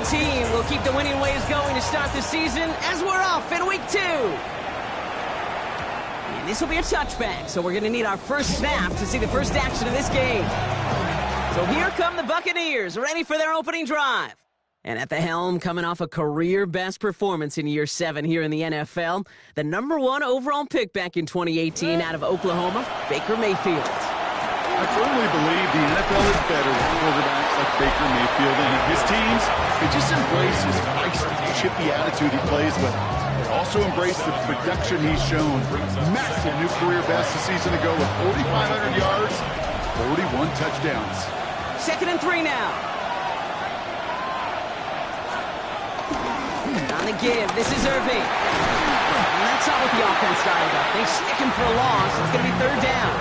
team will keep the winning ways going to start the season as we're off in week 2. And this will be a touchback, so we're going to need our first snap to see the first action of this game. So here come the Buccaneers, ready for their opening drive. And at the helm, coming off a career-best performance in Year 7 here in the NFL, the #1 overall pick back in 2018 out of Oklahoma, Baker Mayfield. I firmly believe the NFL is better with quarterbacks like Baker Mayfield, and his teams, they just embrace his feisty, chippy attitude he plays with. They also embrace the production he's shown. Massive new career best a season ago with 4,500 yards, 41 touchdowns. 2nd and 3 now. On the give, this is Irving. And that's not what the offense dialed up. They stick him for a loss. It's going to be 3rd down.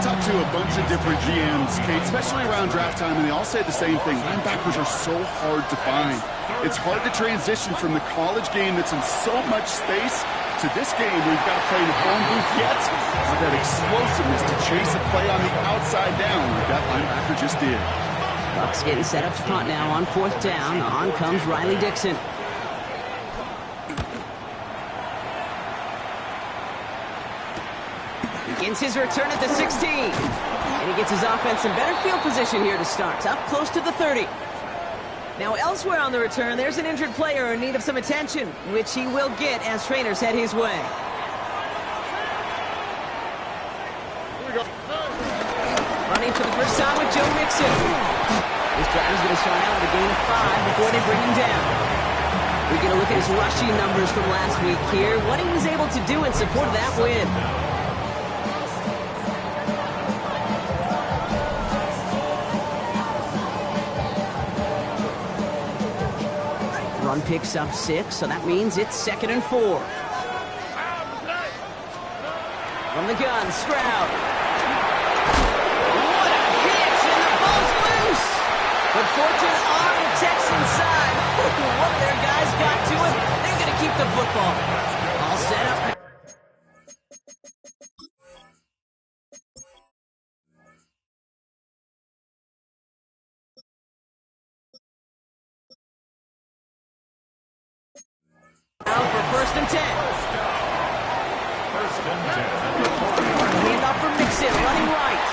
Talked to a bunch of different GMs, Kate, especially around draft time, and they all say the same thing. Linebackers are so hard to find. It's hard to transition from the college game that's in so much space to this game where you've got to play in the phone booth yet. Have that explosiveness to chase a play on the outside down like that linebacker just did. Bucks getting set up to punt now on 4th down. On comes Riley Dixon. Begins his return at the 16. And he gets his offense in better field position here to start. Up close to the 30. Now elsewhere on the return, there's an injured player in need of some attention, which he will get as trainers head his way. Running for the first time with Joe Mixon. This drive is going to start out with a gain of 5 before they bring him down. We're going to look at his rushing numbers from last week here, what he was able to do in support of that win. Run picks up 6, so that means it's 2nd and 4. From the gun, Stroud. What a hit, and the ball's loose. But fortune on the Texans side. One of their guys got to it. They're going to keep the football. All set up. Now for 1st and 10. 1st and 10. Handoff for Mixon, running right.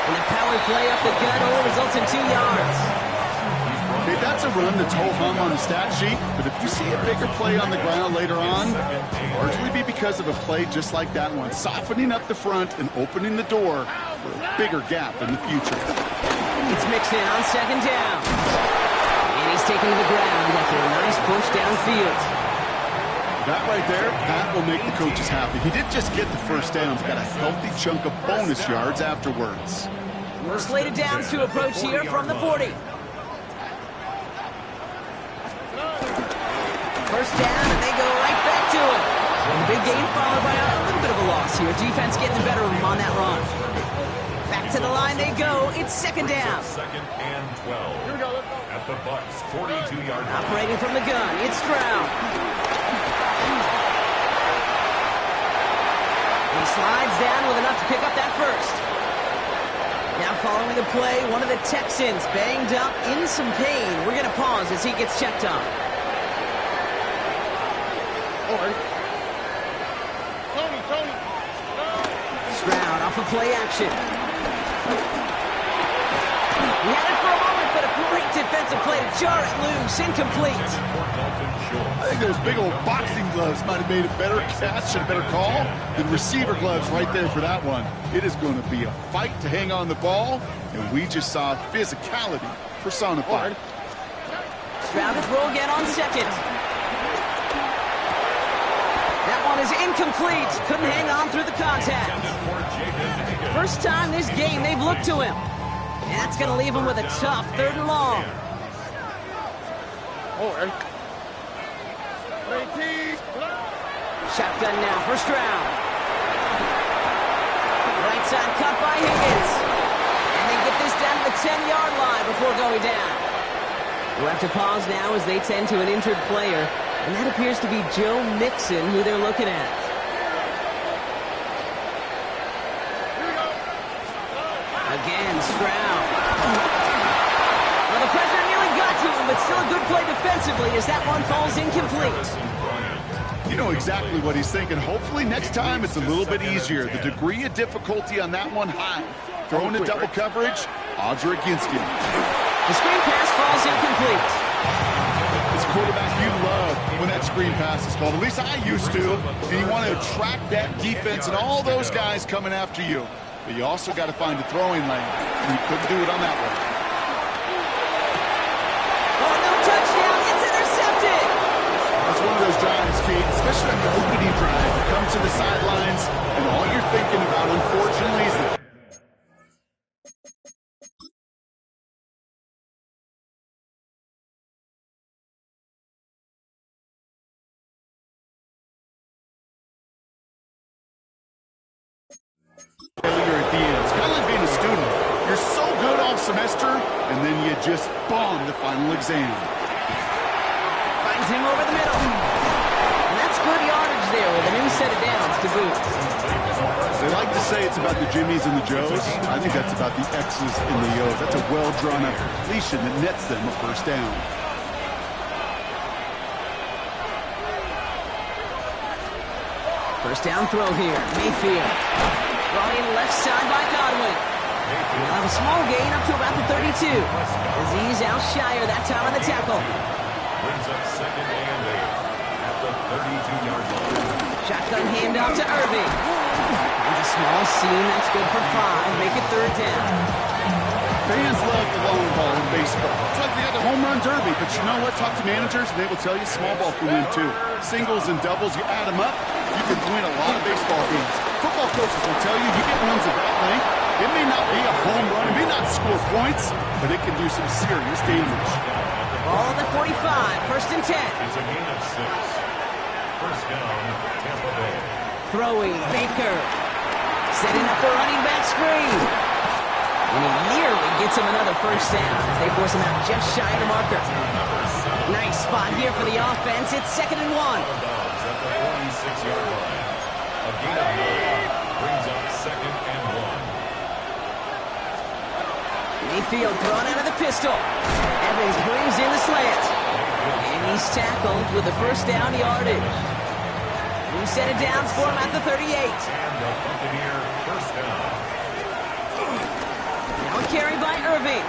And the power play up the gut only results in 2 yards. Okay, that's a run that's ho-hum on the stat sheet, but if you see a bigger play on the ground later on, it'll largely be because of a play just like that one, softening up the front and opening the door for a bigger gap in the future. It's Mixon on 2nd down. And he's taken to the ground after a nice push downfield. That right there, that will make the coaches happy. He didn't just get the first down, he's got a healthy chunk of bonus yards afterwards. More slated downs to approach here from the 40. 1st down, and they go right back to it. And the big gain followed by a little bit of a loss here. Defense getting the better of them on that run. Back to the line they go. It's 2nd down. 2nd and 12. At the Bucks 42-yard line. Operating from the gun, it's Stroud. He slides down with enough to pick up that first. Now following the play, one of the Texans banged up in some pain. We're going to pause as he gets checked on. Stroud off of play action. He had it for a moment, but a great defensive play to jar it loose, incomplete. I think those big old boxing gloves might have made a better catch and a better call than receiver gloves right there for that one. It is going to be a fight to hang on the ball, and we just saw physicality personified. Stroud to throw again on 2nd. That one is incomplete. Couldn't hang on through the contact. First time this game they've looked to him. And that's going to leave him with a tough 3rd and long. Shotgun now for Stroud. Right side cut by Higgins. And they get this down to the 10-yard line before going down. We'll have to pause now as they tend to an injured player. And that appears to be Joe Mixon, who they're looking at. Again, Stroud. Well, the pressure nearly got to him, but still a good play defensively as that one falls incomplete. You know exactly what he's thinking. Hopefully next time it's a little bit easier. The degree of difficulty on that one high. Throwing to double coverage, odds are against him. The screen pass falls incomplete. As a quarterback, you love when that screen pass is called. At least I used to. And you want to attract that defense and all those guys coming after you. But you also got to find a throwing lane. And you couldn't do it on that one. Oh, no touchdown. It's intercepted. That's one of those drives, Kate, especially on the opening drive. You come to the sidelines, and all you're thinking about, unfortunately, is that failure at the end. It's kind of like being a student. You're so good all semester, and then you just bomb the final exam. Finds him over the middle. And that's good yardage there with a new set of downs to boot. They like to say it's about the Jimmies and the Joes. I think that's about the X's and the O's. That's a well-drawn-up completion that nets them a first down. First down throw here. Mayfield. Brought in left side by Godwin. He'll have a small gain up to about the 32. As he's outshire that time on the tackle. Brings up second and 8 at the 32-yard line. Shotgun handoff to Irving. Finds a small seam. That's good for 5. Make it third down. Fans love the long ball in baseball. It's like they got the home run derby, but you know what? Talk to managers, and they will tell you small ball can win too. Singles and doubles, you add them up, you can win a lot of baseball games. Football coaches will tell you get runs of that length. It may not be a home run, it may not score points, but it can do some serious damage. Ball at the 45, first and 10. It's a gain of 6. First down, Tampa Bay. Throwing, Baker. Setting up the running back screen. And he nearly gets him another first down as they force him out just shy of the marker. Nice spot here for the offense. It's 2nd and 1. At the 46-yard line. A gain of 9 brings up 2nd and 1. Mayfield thrown out of the pistol. Evans brings in the slant. And he's tackled with the first down yardage. New set of downs for him at the 38. And the Buccaneer first down. Now a carry by Irving.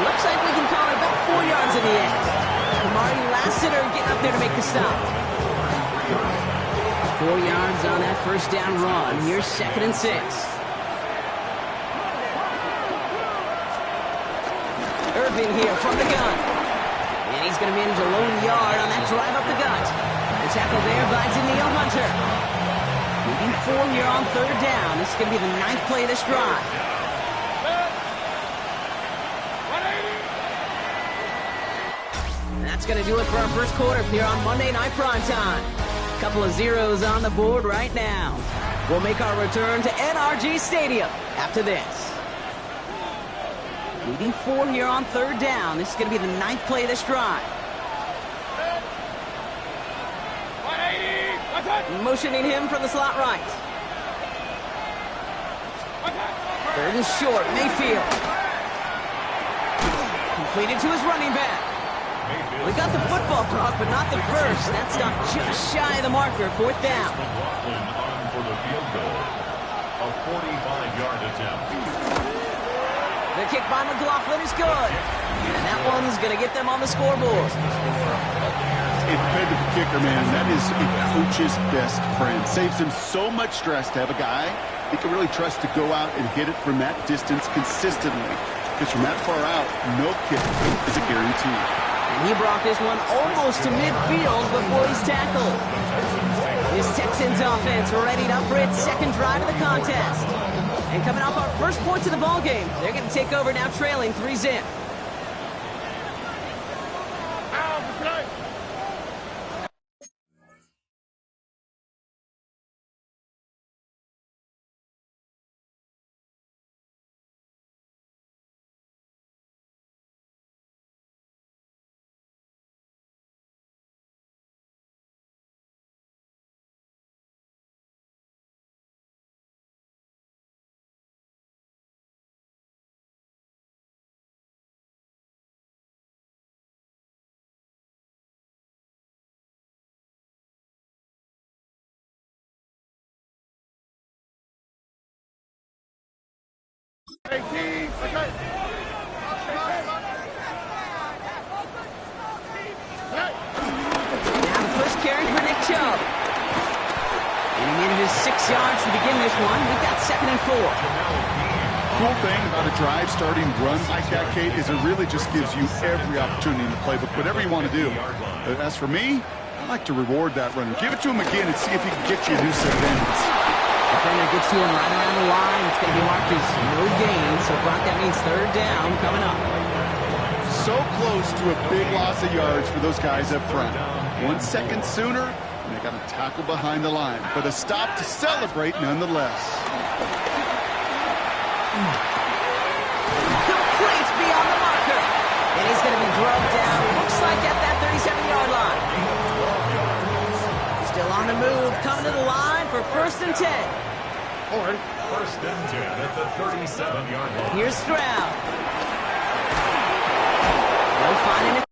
Looks like we can call it about 4 yards in the end. Kamari Lassiter getting up there to make the stop. 4 yards on that first down run. Here's 2nd and 6. Irving here from the gun. And he's going to manage a lone yard on that drive up the gut. The tackle there by Daniil Hunter. Moving 4 here on 3rd down. This is going to be the 9th play of this drive. And that's going to do it for our first quarter here on Monday Night Primetime. Couple of zeros on the board right now. We'll make our return to NRG Stadium after this. Leading 4 here on 3rd down. This is going to be the 9th play of this drive. Motioning him from the slot right. 3rd and short, Mayfield. Completed to his running back. We got the football block, but not the first. That stopped just shy of the marker, 4th down. McLaughlin on for the field goal. A 45-yard attempt. The kick by McLaughlin is good. And that one's going to get them on the scoreboard. A dependable kicker, man. That is a coach's best friend. Saves him so much stress to have a guy he can really trust to go out and hit it from that distance consistently. Because from that far out, no kick is a guarantee. And he brought this one almost to midfield before he's tackled. This Texans offense readied up for its 2nd drive of the contest. And coming off our first points of the ballgame, they're going to take over now trailing 3-0. Now the first carry for Nick Chubb. And he needed his 6 yards to begin this one. We've got 2nd and 4. Cool thing about a drive starting run like that, Kate, is it really just gives you every opportunity in the playbook, whatever you want to do. But as for me, I like to reward that runner. Give it to him again and see if he can get you a new set of ends. Defender gets to him right around the line. It's going to be marked as no gain. So, Brock, that means 3rd down coming up. So close to a big loss of yards for those guys up front. 1 second sooner, and they got a tackle behind the line. But a stop to celebrate nonetheless. Complete beyond the marker. And he's going to be drugged down. Looks like at that 37-yard line. Still on the move, coming to the line for 1st and 10. 1st and 10 at the 37-yard line. Here's Stroud. They'll find it.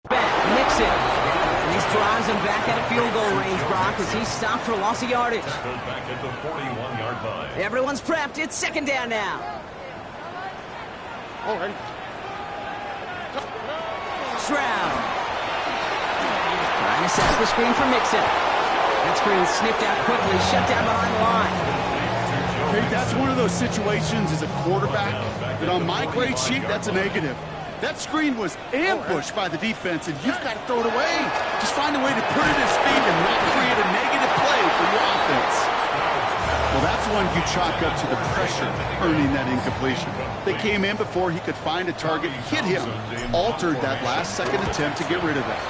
Mixon. And this drives him back out of field goal range, Brock, as he's stopped for loss of yardage. Back at the 41-yard line. Everyone's prepped. It's 2nd down now. Stroud. Trying to set up the screen for Mixon. That screen sniffed out quickly, shut down behind the line. Okay, that's one of those situations as a quarterback that on my grade sheet, that's a negative. That screen was ambushed by the defense, and you've got to throw it away. Just find a way to put it at his feet and not create a negative play for your offense. Well, that's one you chalk up to the pressure earning that incompletion. They came in before he could find a target, hit him, altered that last-second attempt to get rid of it.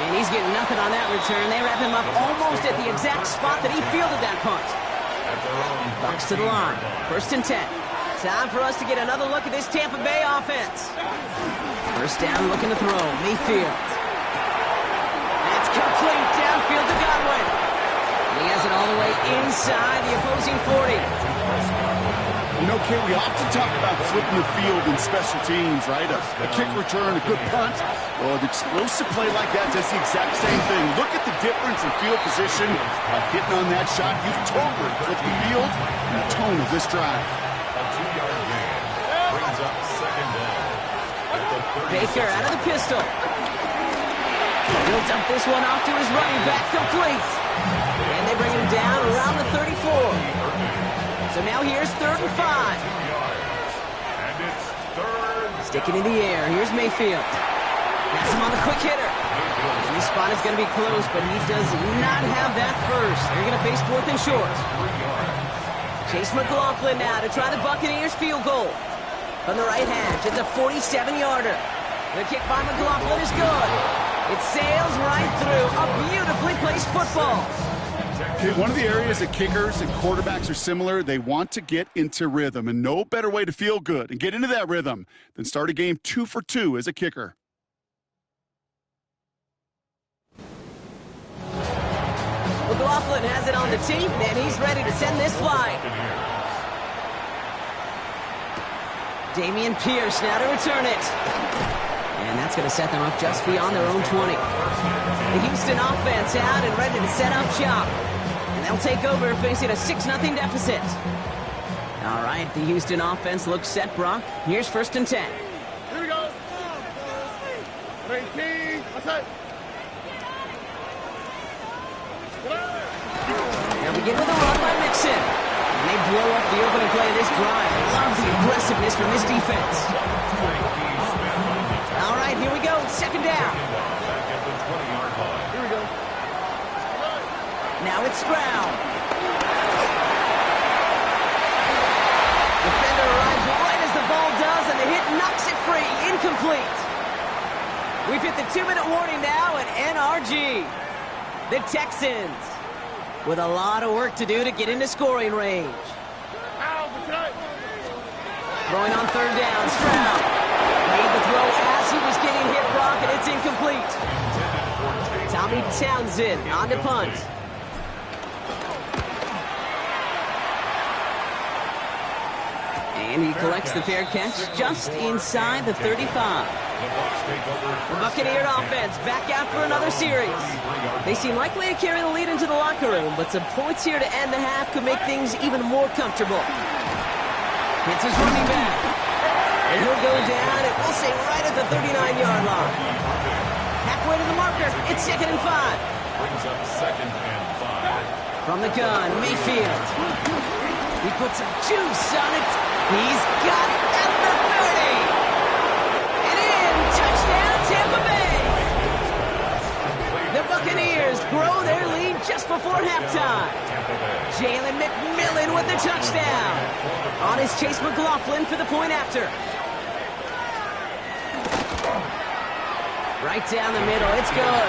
And he's getting nothing on that return. They wrap him up almost at the exact spot that he fielded that punt. Bucks to the line. 1st and 10. Time for us to get another look at this Tampa Bay offense. First down, looking to throw. Mayfield. That's complete downfield to Godwin. And he has it all the way inside the opposing 40. You know, Kate, we often talk about flipping the field in special teams, right? A kick return, a good punt. Well, an explosive play like that does the exact same thing. Look at the difference in field position by hitting on that shot. You've totally flipped the field and the tone of this drive. A 2-yard gain brings up second down. At the 36. Baker out of the pistol. He'll dump this one off to his running back, complete. And they bring him down around the 34. So now here's 3rd and 5. And it's third. Sticking in the air. Here's Mayfield. Has him on the quick hitter. And his spot is going to be close, but he does not have that first. They're going to face 4th and short. Chase McLaughlin now to try the Buccaneers field goal. From the right hash, it's a 47-yarder. The kick by McLaughlin is good. It sails right through. A beautifully placed football. Okay, one of the areas that kickers and quarterbacks are similar, they want to get into rhythm, and no better way to feel good and get into that rhythm than start a game 2 for 2 as a kicker. McLaughlin has it on the tee, and he's ready to send this flying. Damian Pierce now to return it. And that's going to set them up just beyond their own 20. The Houston offense out and ready to set up shop. And they'll take over facing a 6-0 deficit. All right, the Houston offense looks set, Brock. Here's 1st and 10. Here we go. 19. They'll begin with a run by Mixon. And they blow up the opening play of this drive. Love the aggressiveness from this defense. All right, here we go. 2nd down. Here we go. Now it's Stroud. Defender arrives right as the ball does, and the hit knocks it free. Incomplete. We've hit the 2-minute warning now at NRG. The Texans with a lot of work to do to get into scoring range. Throwing on 3rd down, Stroud made the throw as he was getting hit, Brock, and it's incomplete. Tommy Townsend on the punt. And he collects the fair catch just inside the 35. The Buccaneer offense back out for another series. They seem likely to carry the lead into the locker room, but some points here to end the half could make things even more comfortable. Hits his running back. And he'll go down, and we'll say right at the 39-yard line. Halfway to the marker, it's 2nd and 5. Brings up 2nd and 5. From the gun, Mayfield. He puts some juice on it. He's got it at the 30. And in, touchdown Tampa Bay. The Buccaneers grow their lead just before halftime. Jalen McMillan with the touchdown. On his Chase McLaughlin for the point after. Right down the middle, it's good.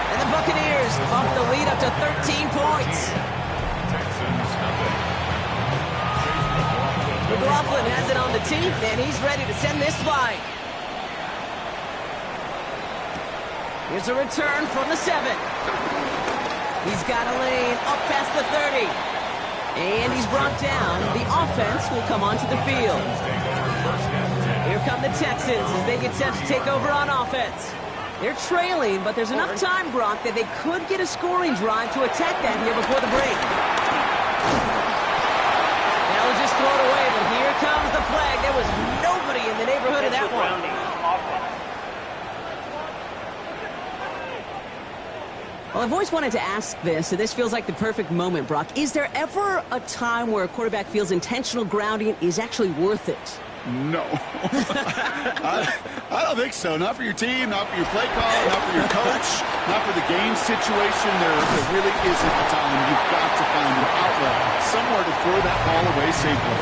And the Buccaneers bump the lead up to 13 points. McLaughlin has it on the tee, and he's ready to send this flying. Here's a return from the 7. He's got a lane up past the 30. And he's brought down. The offense will come onto the field. Here come the Texans as they get set to take over on offense. They're trailing, but there's enough time, Brock, that they could get a scoring drive to attack that here before the break. They'll just throw it away, but here comes the flag. There was nobody in the neighborhood of that one. Well, I've always wanted to ask this, and this feels like the perfect moment, Brock. Is there ever a time where a quarterback feels intentional grounding is actually worth it? No. I don't think so. Not for your team, not for your play call, not for your coach, not for the game situation. There really isn't a time. You've got to find an outlet, somewhere to throw that ball away safely.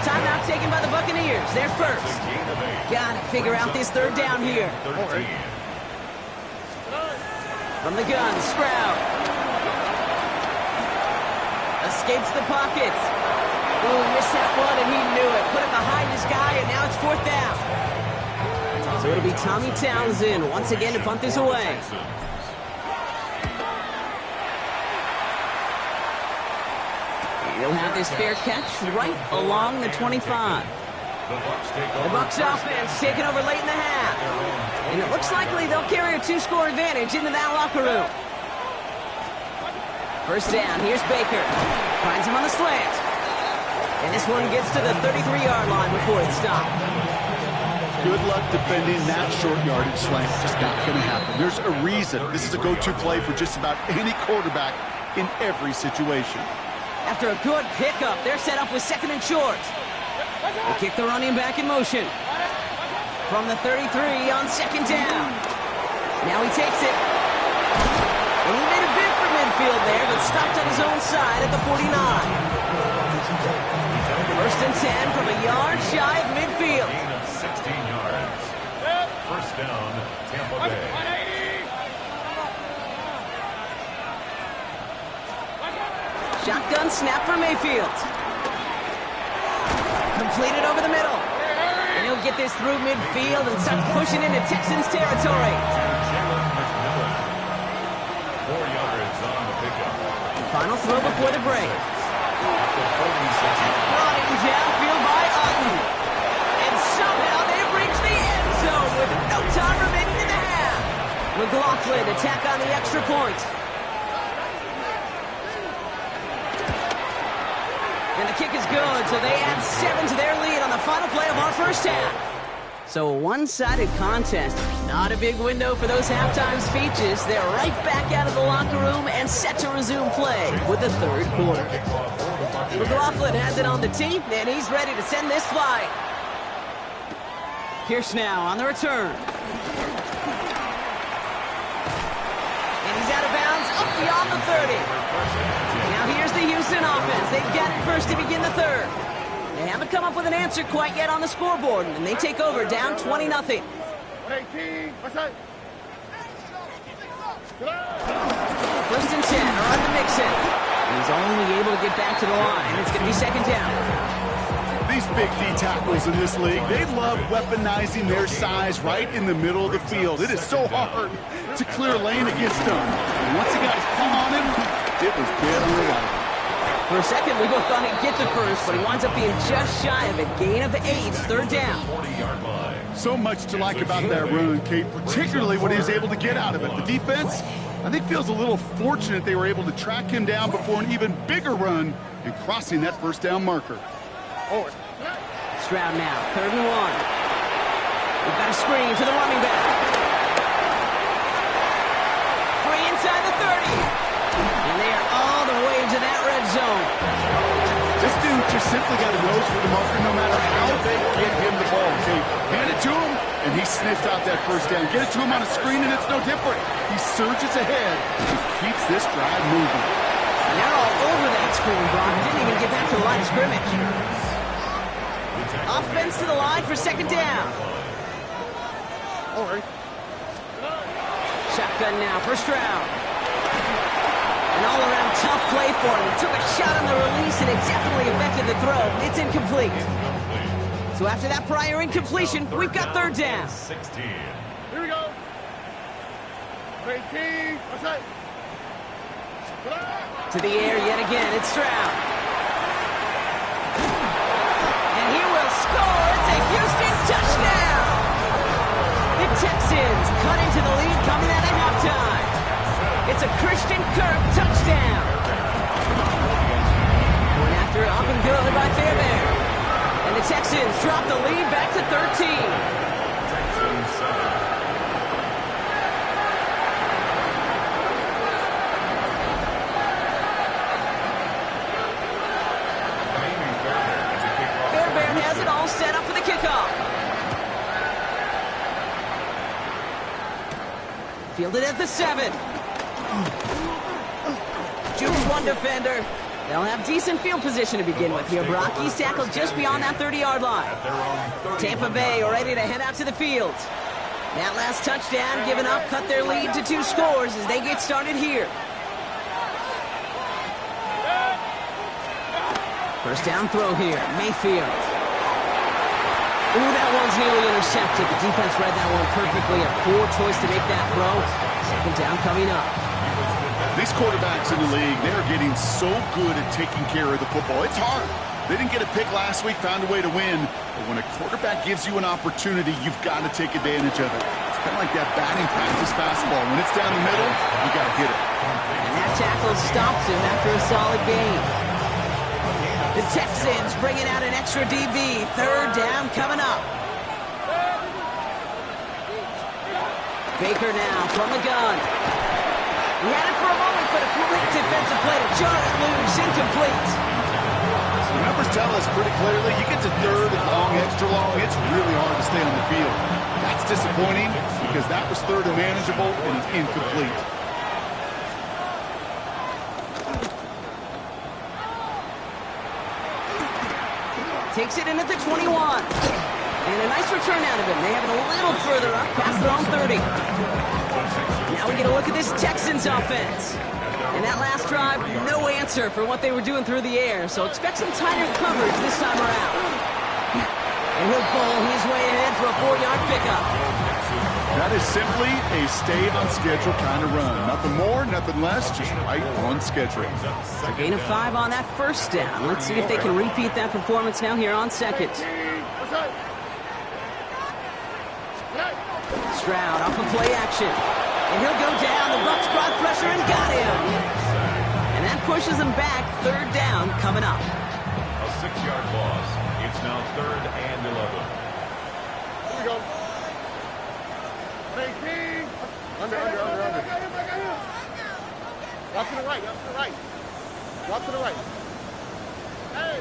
Timeout taken by the Buccaneers. They're first. Got to figure out this 3rd down here. From the gun, Stroud. Escapes the pocket. Oh, he missed that one, and he knew it. Put it behind his guy, and now it's 4th down. So it'll be Tommy Townsend once again to punt this away. He'll have this fair catch right along the 25. The Bucs offense taking over late in the half. And it looks likely they'll carry a 2-score advantage into that locker room. First down, here's Baker. Finds him on the slant. And this one gets to the 33-yard line before it's stopped. Good luck defending that short yardage slant. Just not going to happen. There's a reason this is a go-to play for just about any quarterback in every situation. After a good pickup, they're set up with 2nd and short. They kick the running back in motion. From the 33 on 2nd down. Now he takes it. And he made a bid for midfield there, but stopped on his own side at the 49. 1st and 10 from a yard shy of midfield. 16 yards. First down, Tampa Bay. Shotgun snap for Mayfield. Completed over the middle. And he'll get this through midfield and start pushing into Texans territory. 4 yards on the pickup. Final throw before the break. That's brought in downfield by Utton. And somehow they've reached the end zone with no time remaining in the half. McLaughlin attack on the extra point. And the kick is good, so they add 7 to their lead on the final play of our first half. So a one-sided contest. Not a big window for those halftime speeches. They're right back out of the locker room and set to resume play with the 3rd quarter. McLaughlin has it on the tee, and he's ready to send this flying. Pierce now on the return. And he's out of bounds up beyond the 30. Now here's the Houston offense. They've got it first to begin the 3rd. They haven't come up with an answer quite yet on the scoreboard, and they take over down 20-0. First and 10, on the Mixon. He's only able to get back to the line. It's going to be 2nd down. These big D tackles in this league, they love weaponizing their size right in the middle of the field. It is so hard to clear lane against them. And once he got his palm on him, it was dead on the line. For a second, we both thought he'd get the first, but he winds up being just shy of a gain of 8. 3rd down. 40-yard line. So much to like about that run, Kate, particularly what he was able to get out of it. The defense, I think, feels a little fortunate they were able to track him down before an even bigger run and crossing that 1st down marker. Stroud now, 3rd and 1. We've got a screen to the running back. Free inside the 30. And they are all the way to that red zone. This dude just simply got a nose for the marker no matter how they get him the ball. Kate, hand it to him, and he sniffed out that 1st down. Get it to him on a screen, and it's no different. He surges ahead and keeps this drive moving. And they're all over that screen, Brock. Didn't even get back to the line of scrimmage. Offense to the line for 2nd down. All right. Shotgun now for Stroud. An all-around tough play for him. He took a shot on the release, and it definitely affected the throw. It's incomplete. So after that prior incompletion, we've got 3rd down. 16. Here we go. 18. To the air yet again. It's Stroud. And he will score. It's a Houston touchdown. The Texans cut into the lead coming out of halftime. It's a Christian Kirk touchdown. Going after it, up and good by Fairbairn. And the Texans drop the lead back to 13. Texans 7. Fairbairn has it all set up for the kickoff. Fielded at the 7. Jukes one defender. They'll have decent field position to begin with here, Brock. He's tackled just beyond that 30-yard line. Tampa Bay ready to head out to the field. That last touchdown given up cut their lead to 2 scores as they get started here. First down throw here, Mayfield. Ooh, that one's nearly intercepted. The defense read that one perfectly. A poor choice to make that throw. Second down coming up. These quarterbacks in the league, they're getting so good at taking care of the football. It's hard. They didn't get a pick last week, found a way to win. But when a quarterback gives you an opportunity, you've got to take advantage of it. It's kind of like that batting practice fastball. When it's down the middle, you got to hit it. And that tackle stops him after a solid gain. The Texans bringing out an extra DB. Third down coming up. Baker now from the gun. He had it for a moment, but a great defensive play to jar it loose. Incomplete. The numbers tell us pretty clearly, you get to third and long, extra long, it's really hard to stay on the field. That's disappointing because that was third and manageable and it's incomplete. Takes it in at the 21. And a nice return out of him. They have it a little further up past their own 30. Now we get a look at this Texans offense. And that last drive, no answer for what they were doing through the air. So expect some tighter coverage this time around. And he'll bowl his way ahead for a 4-yard pickup. That is simply a stay-on-schedule kind of run. Nothing more, nothing less, just right on schedule. A gain of 5 on that first down. Let's see if they can repeat that performance now here on second. Stroud off of play action. And he'll go down. The Bucs brought pressure and got him. And that pushes him back. Third down coming up. A 6-yard loss. It's now 3rd and 11. Here we go. 18. Under. Drop to the right. Drop to the right. Hey.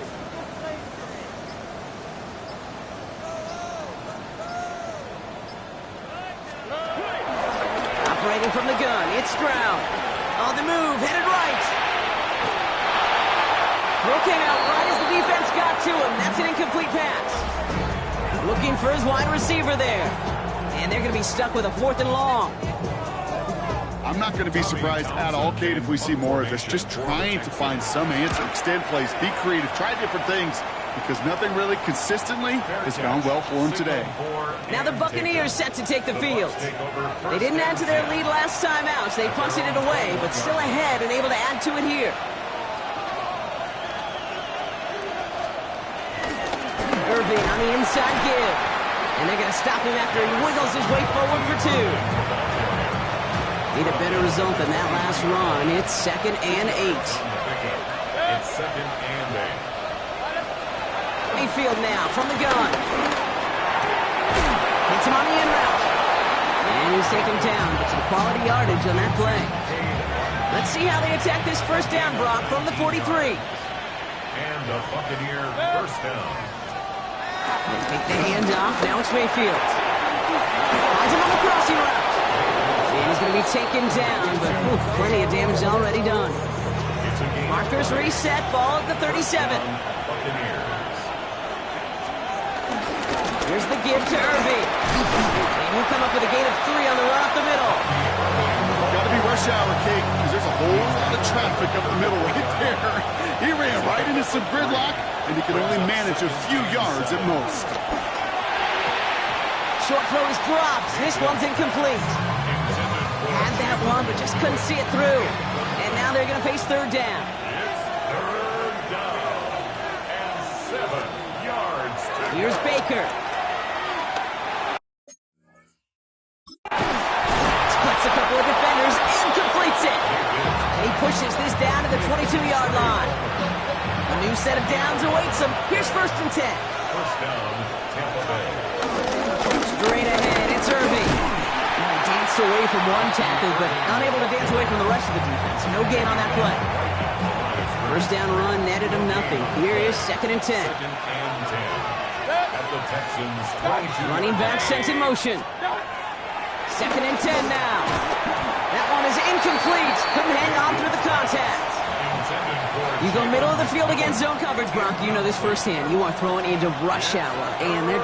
Operating from the gun, it's Stroud. On the move, headed right. Throw came out right as the defense got to him. That's an incomplete pass. Looking for his wide receiver there. And they're going to be stuck with a 4th and long. I'm not going to be surprised at all, Kate, if we see more of this. Just trying to find some answer, extend plays, be creative, try different things, because nothing really consistently has gone well for them today. Now the Buccaneers set to take the field. They didn't add to their lead last time out, so they punted it away, but still ahead and able to add to it here. Irving on the inside give. And they're going to stop him after he wiggles his way forward for 2. Need a better result than that last run. It's 2nd and 8. It's 2nd and 8. Mayfield now from the gun. Hits him on the in route. And he's taken down, but some quality yardage on that play. Let's see how they attack this first down, Brock, from the 43. And the Buccaneer first down. They take the hand off. Now it's Mayfield. Finds him on the crossing route. And he's going to be taken down, but plenty of damage already done. Markers reset. Ball at the 37. Here's the give to Irving. And he'll come up with a gain of 3 on the run up the middle. Got to be rush hour, Kate, because there's a whole lot of traffic up the middle right there. He ran right into some gridlock, and he could only manage a few yards at most. Short throw is dropped. This one's incomplete. Had that one, but just couldn't see it through. And now they're going to face third down. It's 3rd down and 7 yards. Here's Baker. Splits a couple of defenders and completes it. He pushes this down to the 22-yard line. A new set of downs awaits him. Here's 1st and 10. First down, Tampa Bay. Straight ahead, it's Irving. He danced away from one tackle, but unable to dance away from the rest of the defense. No gain on that play. First down run netted him nothing. Here is 2nd and 10. 2nd and 10. At the Texans' 22. Running back sent in motion. 2nd and 10 now. That one is incomplete. Couldn't hang on through the contact. You go middle of the field against zone coverage, Brock. You know this firsthand. You are throwing into rush hour, and there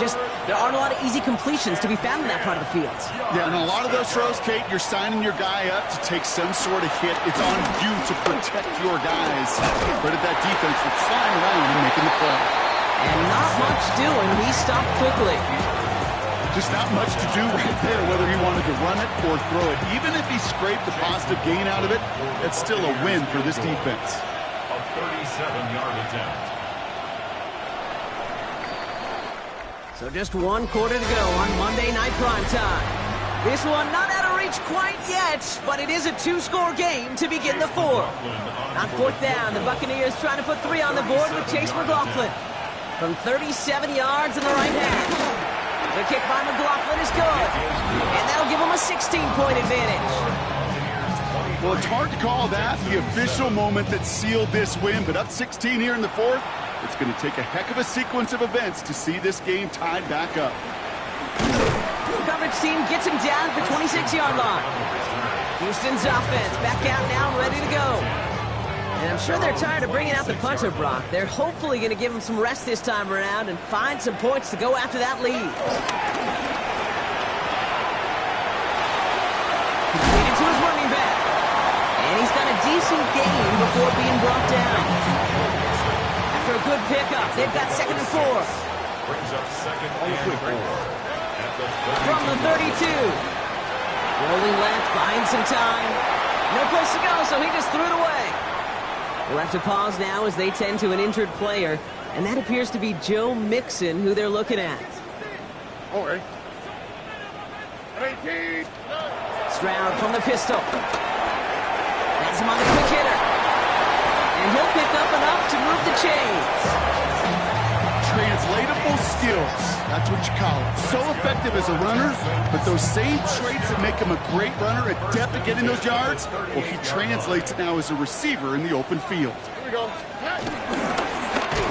aren't a lot of easy completions to be found in that part of the field. Yeah, and a lot of those throws, Kate, you're signing your guy up to take some sort of hit. It's on you to protect your guys. But at that defense that's flying around and making the play. And not much doing. He stopped quickly. Just not much to do right there, whether he wanted to run it or throw it. Even if he scraped a positive gain out of it, it's still a win for this defense. A 37-yard attempt. So just one quarter to go on Monday Night Primetime. This one not out of reach quite yet, but it is a two-score game to begin the fourth. On fourth down, the Buccaneers trying to put 3 on the board with Chase McLaughlin from 37 yards in the right half. The kick by McLaughlin is good, and that'll give him a 16-point advantage. Well, it's hard to call that the official moment that sealed this win, but up 16 here in the fourth, it's going to take a heck of a sequence of events to see this game tied back up. The coverage team gets him down at the 26-yard line. Houston's offense back out now, ready to go. And I'm sure they're tired of bringing out the punter, Brock. They're hopefully going to give him some rest this time around and find some points to go after that lead. Completed to his running back. And he's got a decent gain before being brought down. After a good pickup, they've got 2nd and 4. Brings up 2nd and 4. From the 32. Rolling left, buying some time. No place to go, so he just threw it away. We'll have to pause now as they tend to an injured player, and that appears to be Joe Mixon, who they're looking at. Okay. Stroud from the pistol. That's him on the quick hitter. And he'll pick up enough to move the chains. Translatable skills, that's what you call it. So effective as a runner, but those same traits that make him a great runner, adept at getting those yards, well, he translates it now as a receiver in the open field. Here we go.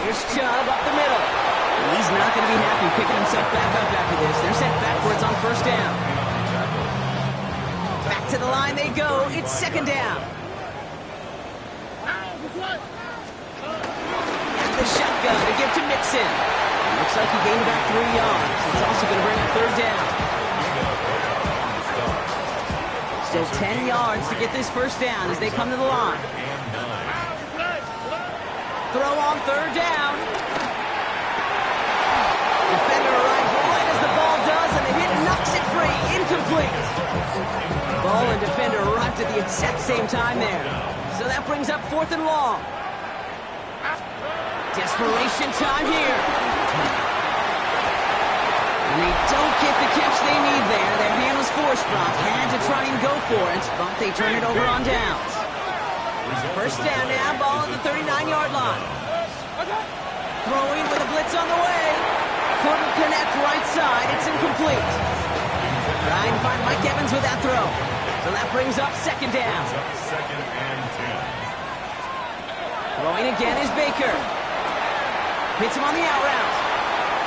Here's Chubb up the middle. And he's not going to be happy picking himself back up after this. They're sent backwards on first down. Back to the line they go. It's 2nd down. The shotgun to give to Mixon. Looks like he gained about 3 yards. It's also going to bring up 3rd down. Still 10 yards to get this first down as they come to the line. Throw on 3rd down. Defender arrives right as the ball does, and the hit knocks it free. Incomplete. Ball and defender arrived at the exact same time there. So that brings up 4th and long. Desperation time here. And they don't get the catch they need there. Their hand was forced, Brock. Had to try and go for it, but they turn it over on downs. First down now, ball at the 39-yard line. Throwing with a blitz on the way. Couldn't connect right side. It's incomplete. Trying to find Mike Evans with that throw. So that brings up 2nd down. 2nd and 10. Throwing again is Baker. Hits him on the out route.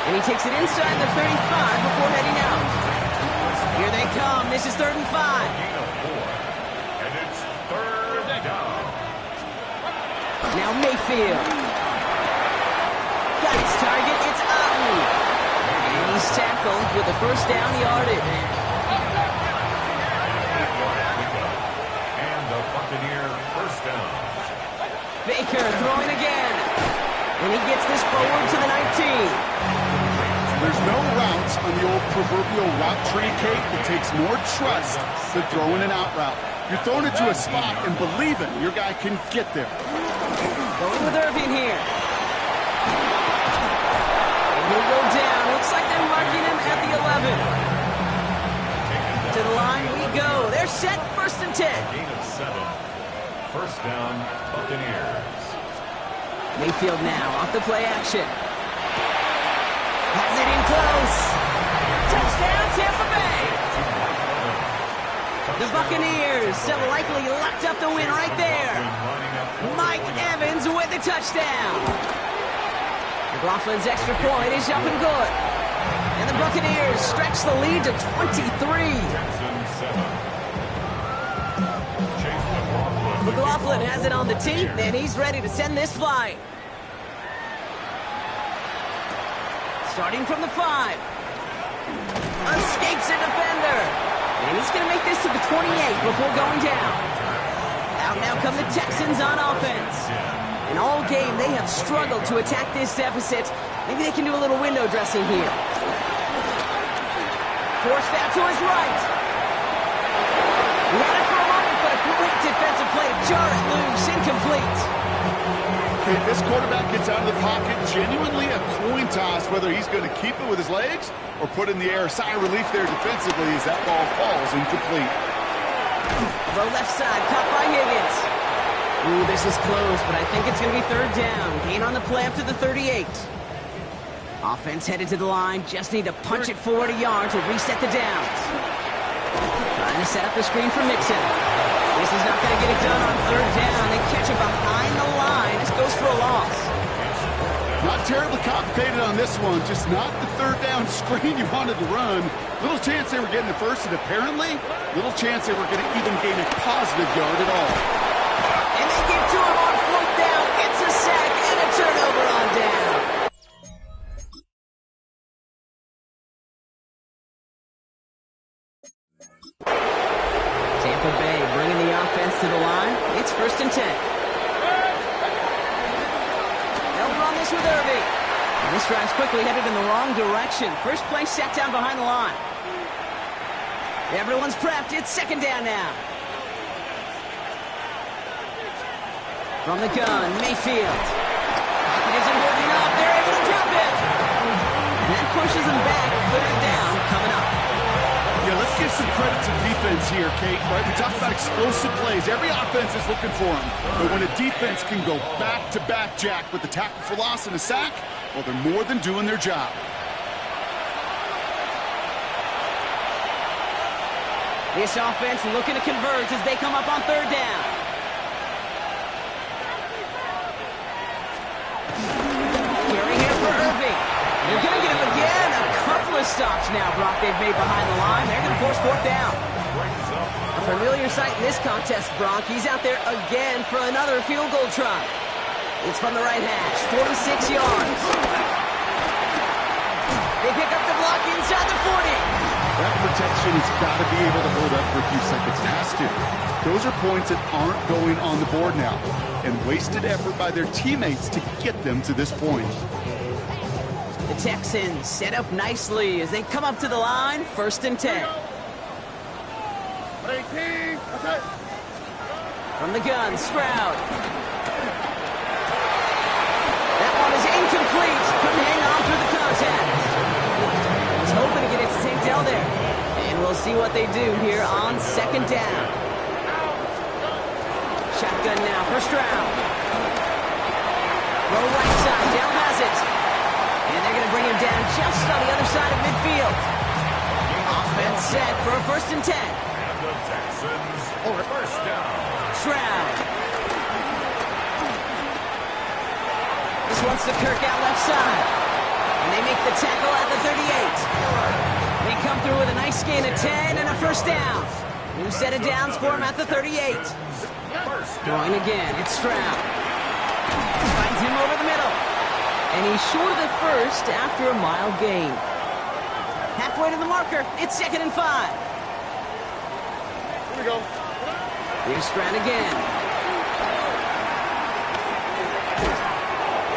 And he takes it inside the 35 before heading out. Here they come. This is 3rd and 5. And it's 3rd down. Now Mayfield. Got his target. It's Otten. And he's tackled with the first down yardage. And the Buccaneer first down. Baker throwing again. And he gets this forward to the 19. There's no routes on the old proverbial route tree, Kate. It takes more trust than throwing an out route. You're throwing it to a spot and believe it, your guy can get there. Going with Irving here. And he'll go down. Looks like they're marking him at the 11. To the line we go. They're set. 1st and 10. Gain of 7. First down, Buccaneers. Mayfield now off the play action. Has it in close. Touchdown, Tampa Bay. The Buccaneers have likely locked up the win right there. Mike Evans with the touchdown. McLaughlin's extra point is up and good. And the Buccaneers stretch the lead to 23. Chase McLaughlin McLaughlin has it on the tee, and he's ready to send this flying. Starting from the 5. Escapes a defender. And he's going to make this to the 28 before going down. Out now come the Texans on offense. And all game, they have struggled to attack this deficit. Maybe they can do a little window dressing here. Forced out to his right. He had it for a moment, but a great defensive play to jar it loose. Incomplete. Okay, this quarterback gets out of the pocket, genuinely a coin toss whether he's going to keep it with his legs or put in the air. Sigh of relief there defensively as that ball falls incomplete. The left side, caught by Higgins. Ooh, this is close, but I think it's going to be third down. Gain on the play up to the 38. Offense headed to the line. Just need to punch it forward a yard to reset the downs. Trying to set up the screen for Mixon. This is not going to get it done on third down. They catch it behind the line. This goes for a loss. Not terribly complicated on this one. Just not the third down screen you wanted to run. Little chance they were getting the first, and apparently, little chance they were going to even gain a positive yard at all. And they get to him on fourth down. It's a sack and a turnover on down. Tampa Bay bringing the offense to the line. It's 1st and 10. They'll run this with Irving. And this drive's quickly headed in the wrong direction. First play set down behind the line. Everyone's prepped. It's 2nd down now. From the gun, Mayfield. Pocket isn't working up. They're able to drop it. And that pushes them back. 3rd down coming up. Yeah, let's give some credit to defense here, Kate. Right? We talk about explosive plays. Every offense is looking for them. But when a defense can go back-to-back, Jack, with a tackle for loss and a sack, well, they're more than doing their job. This offense looking to converge as they come up on 3rd down. Carry here for Irving. They're going to get him again. A couple of stops now, Brock, they've made behind the line. They're going to force 4th down. A familiar sight in this contest, Brock. He's out there again for another field goal try. It's from the right hash, 46 yards. They pick up the block inside the 40. That protection has got to be able to hold up for a few seconds. It has to. Those are points that aren't going on the board now. And wasted effort by their teammates to get them to this point. The Texans set up nicely as they come up to the line, 1st and 10. 18. Okay. From the gun, Stroud. That one is incomplete. Couldn't hang on through the contact. Was hoping to get it to St. Del there. And we'll see what they do here on 2nd down. Shotgun now for Stroud. Throw right side, Dell has it. And they're going to bring him down just on the other side of midfield. Offense set for a 1st and 10. And the Texans for 1st down. Stroud. This one's to Kirk out left side. And they make the tackle at the 38. They come through with a nice gain of 10 and a 1st down. New set of downs for him at the 38. Going again, it's Stroud. Finds him over the middle. And he's short of the 1st after a mile gain. Halfway to the marker, it's 2nd and 5. Here we go. Here's Stroud again.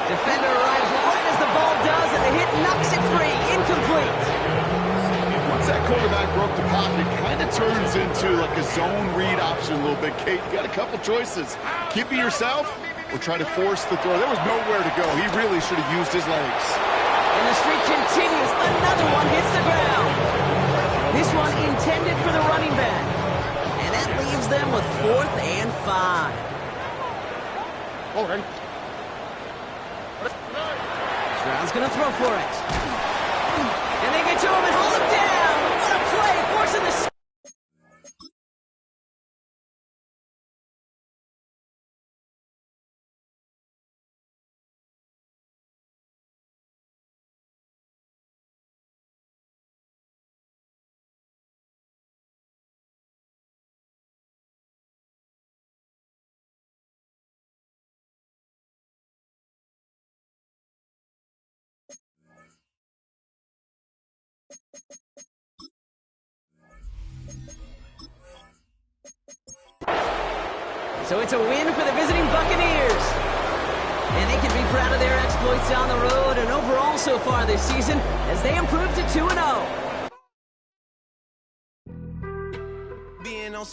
Defender arrives right as the ball does, and the hit knocks it free. Incomplete. Once that quarterback broke the pocket, kind of turns into like a zone read option a little bit, Kate. You got a couple choices. Keep it yourself or try to force the throw. There was nowhere to go. He really should have used his legs. And the streak continues. Another one hits the ground. This one intended for the running back. And that leaves them with 4th and 5. All right. Stroud's going to throw for it. And they get to him and hold him down. What a play, forcing the... So it's a win for the visiting Buccaneers. And they can be proud of their exploits on the road and overall so far this season as they improve to 2-0. Being on some